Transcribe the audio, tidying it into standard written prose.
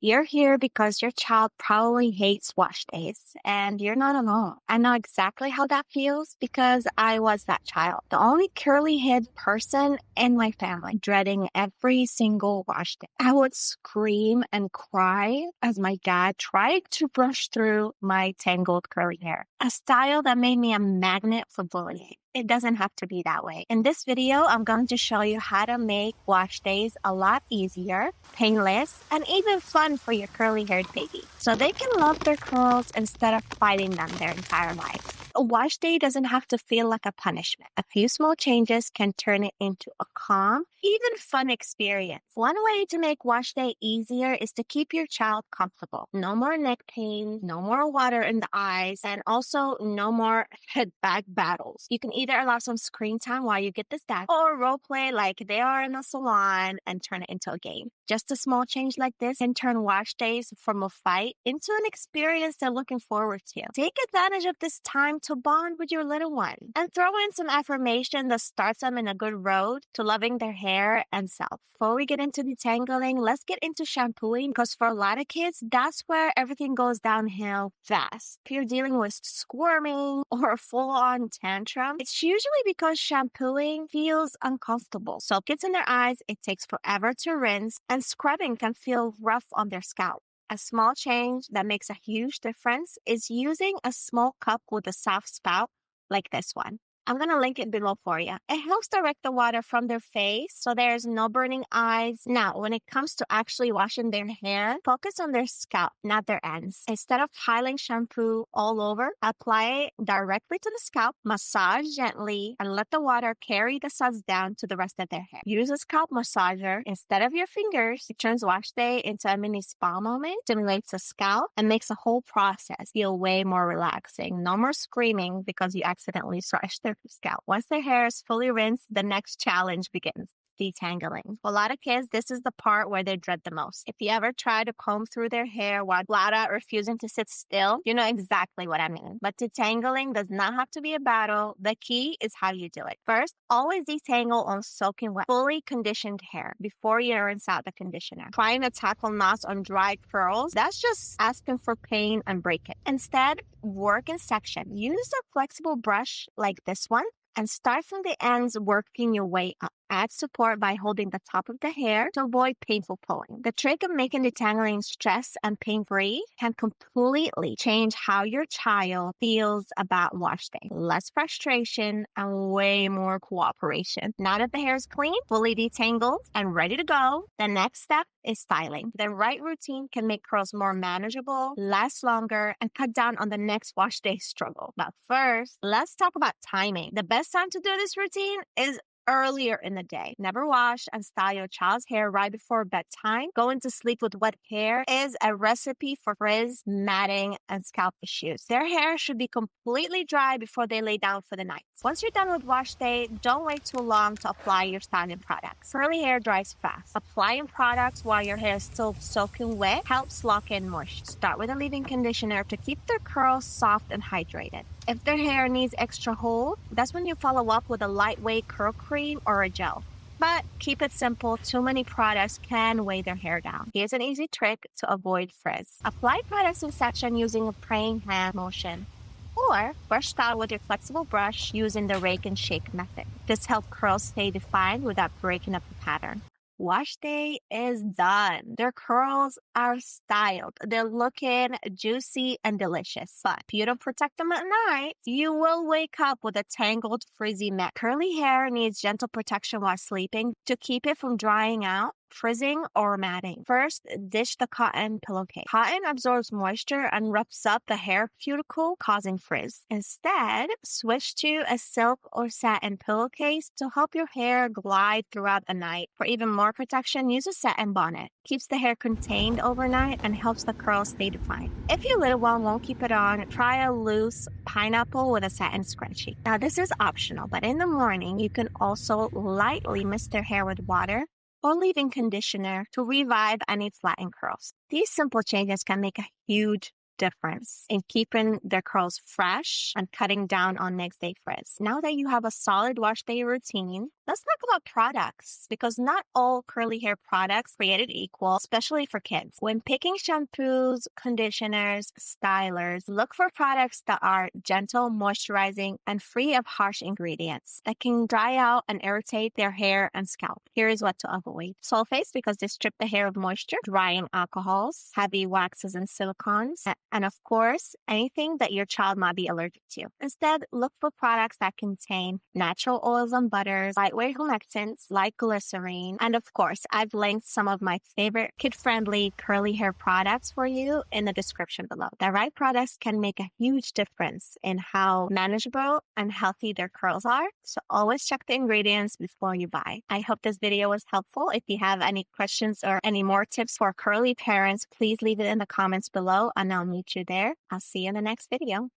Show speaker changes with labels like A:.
A: You're here because your child probably hates wash days, and you're not alone. I know exactly how that feels because I was that child, the only curly-haired person in my family, dreading every single wash day. I would scream and cry as my dad tried to brush through my tangled curly hair, a style that made me a magnet for bullying. It doesn't have to be that way. In this video, I'm going to show you how to make wash days a lot easier, painless, and even fun for your curly-haired baby, so they can love their curls instead of fighting them their entire lives. A wash day doesn't have to feel like a punishment. A few small changes can turn it into a calm, even fun experience. One way to make wash day easier is to keep your child comfortable. No more neck pain, no more water in the eyes, and also no more head bag battles. You can either allow some screen time while you get this done, or role play like they are in a salon and turn it into a game. Just a small change like this can turn wash days from a fight into an experience they're looking forward to. Take advantage of this time to bond with your little one and throw in some affirmation that starts them in a good road to loving their hair and self. Before we get into detangling, let's get into shampooing, because for a lot of kids, that's where everything goes downhill fast. If you're dealing with squirming or full-on tantrum, it's usually because shampooing feels uncomfortable. Soap gets in their eyes, it takes forever to rinse, and scrubbing can feel rough on their scalp. A small change that makes a huge difference is using a small cup with a soft spout like this one. I'm going to link it below for you. It helps direct the water from their face so there's no burning eyes. Now, when it comes to actually washing their hair, focus on their scalp, not their ends. Instead of piling shampoo all over, apply it directly to the scalp, massage gently, and let the water carry the suds down to the rest of their hair. Use a scalp massager instead of your fingers. It turns wash day into a mini spa moment, stimulates the scalp, and makes the whole process feel way more relaxing. No more screaming because you accidentally scratched their scalp. Once their hair is fully rinsed, the next challenge begins. Detangling. For a lot of kids, this is the part where they dread the most. If you ever try to comb through their hair while flat out refusing to sit still, you know exactly what I mean. But detangling does not have to be a battle. The key is how you do it. First, always detangle on soaking wet, fully conditioned hair before you rinse out the conditioner. Trying to tackle knots on dry curls, that's just asking for pain and break it. Instead, work in section. Use a flexible brush like this one and start from the ends, working your way up. Add support by holding the top of the hair to avoid painful pulling. The trick of making detangling stress and pain-free can completely change how your child feels about wash day. Less frustration and way more cooperation. Now that the hair is clean, fully detangled, and ready to go, the next step is styling. The right routine can make curls more manageable, last longer, and cut down on the next wash day struggle. But first, let's talk about timing. The best time to do this routine is earlier in the day. Never wash and style your child's hair right before bedtime. Going to sleep with wet hair is a recipe for frizz, matting, and scalp issues. Their hair should be completely dry before they lay down for the night. Once you're done with wash day, don't wait too long to apply your styling products. Curly hair dries fast. Applying products while your hair is still soaking wet helps lock in moisture. Start with a leave-in conditioner to keep their curls soft and hydrated. If their hair needs extra hold, that's when you follow up with a lightweight curl cream or a gel. But keep it simple. Too many products can weigh their hair down. Here's an easy trick to avoid frizz. Apply products in section using a praying hand motion, or brush style with your flexible brush using the rake and shake method. This helps curls stay defined without breaking up the pattern. Wash day is done. Their curls are styled. They're looking juicy and delicious. But if you don't protect them at night, you will wake up with a tangled, frizzy mess. Curly hair needs gentle protection while sleeping to keep it from drying out, frizzing, or matting. First, dish the cotton pillowcase. Cotton absorbs moisture and roughs up the hair cuticle, causing frizz. Instead, switch to a silk or satin pillowcase to help your hair glide throughout the night. For even more protection, use a satin bonnet. Keeps the hair contained overnight and helps the curls stay defined. If your little one won't keep it on, try a loose pineapple with a satin scrunchie. Now, this is optional, but in the morning, you can also lightly mist their hair with water or leave-in conditioner to revive any flattened curls. These simple changes can make a huge difference in keeping their curls fresh and cutting down on next day frizz. Now that you have a solid wash day routine, let's talk about products, because not all curly hair products created equal, especially for kids. When picking shampoos, conditioners, stylers, look for products that are gentle, moisturizing, and free of harsh ingredients that can dry out and irritate their hair and scalp. Here is what to avoid. Sulfates, because they strip the hair of moisture, drying alcohols, heavy waxes and silicones, and of course, anything that your child might be allergic to. Instead, look for products that contain natural oils and butters, lightweight humectants like glycerine, and of course, I've linked some of my favorite kid-friendly curly hair products for you in the description below. The right products can make a huge difference in how manageable and healthy their curls are, so always check the ingredients before you buy. I hope this video was helpful. If you have any questions or any more tips for curly parents, please leave it in the comments below and I'll meet you there. I'll see you in the next video.